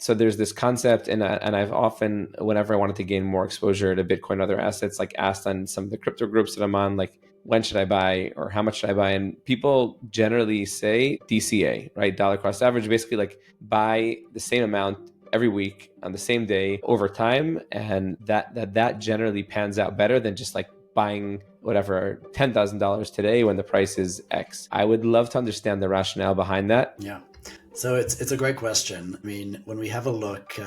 So there's this concept, and I've often, whenever I wanted to gain more exposure to Bitcoin, other assets, like asked on some of the crypto groups that I'm on, like when should I buy or how much should I buy? And people generally say DCA, right? Dollar cost average, basically like buy the same amount every week on the same day over time, and that generally pans out better than just like buying whatever $10,000 today when the price is X. I would love to understand the rationale behind that. Yeah. So it's a great question. I mean, when we have a look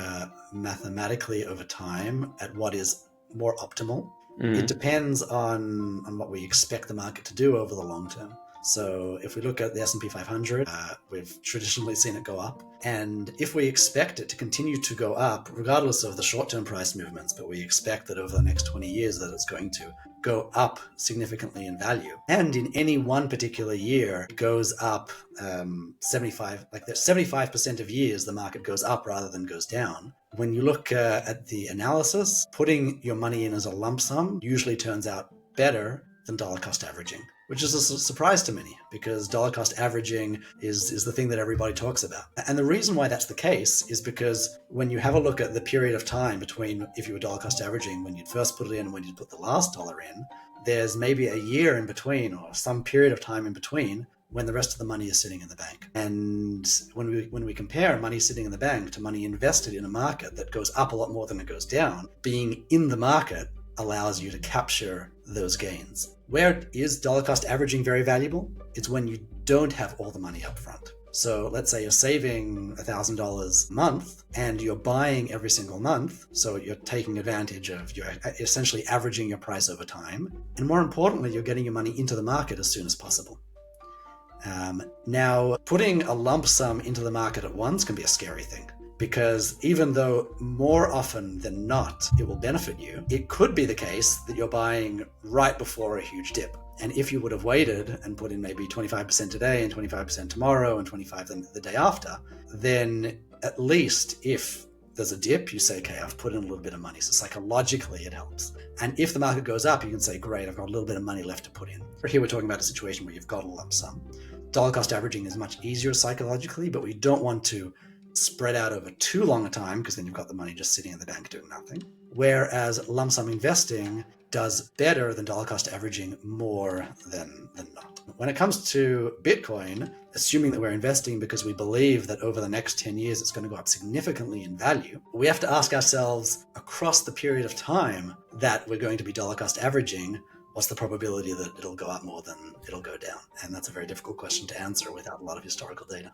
mathematically over time at what is more optimal, it depends on what we expect the market to do over the long term. So if we look at the S&P 500, we've traditionally seen it go up. And if we expect it to continue to go up, regardless of the short-term price movements, but we expect that over the next 20 years that it's going to go up significantly in value. And in any one particular year, it goes up 75% of years, the market goes up rather than goes down. When you look at the analysis, putting your money in as a lump sum usually turns out better than dollar cost averaging, which is a surprise to many because dollar cost averaging is the thing that everybody talks about. And the reason why that's the case is because when you have a look at the period of time between if you were dollar cost averaging when you'd first put it in and when you'd put the last dollar in, there's maybe a year in between or some period of time in between when the rest of the money is sitting in the bank. And when we compare money sitting in the bank to money invested in a market that goes up a lot more than it goes down, being in the market allows you to capture those gains. Where is dollar cost averaging very valuable? It's when you don't have all the money up front. So let's say you're saving $1,000 a month and you're buying every single month. So you're taking advantage of, you're essentially averaging your price over time. And more importantly, you're getting your money into the market as soon as possible. Now, putting a lump sum into the market at once can be a scary thing. Because even though more often than not it will benefit you, it could be the case that you're buying right before a huge dip. And if you would have waited and put in maybe 25% today and 25% tomorrow and 25% the day after, then at least if there's a dip, you say, okay, I've put in a little bit of money. So psychologically it helps. And if the market goes up, you can say, great, I've got a little bit of money left to put in. Here we're talking about a situation where you've got a lump sum. Dollar cost averaging is much easier psychologically, but we don't want to spread out over too long a time because then you've got the money just sitting in the bank doing nothing. Whereas lump sum investing does better than dollar cost averaging more than not. When it comes to Bitcoin, assuming that we're investing because we believe that over the next 10 years it's going to go up significantly in value, we have to ask ourselves across the period of time that we're going to be dollar cost averaging, what's the probability that it'll go up more than it'll go down? And that's a very difficult question to answer without a lot of historical data.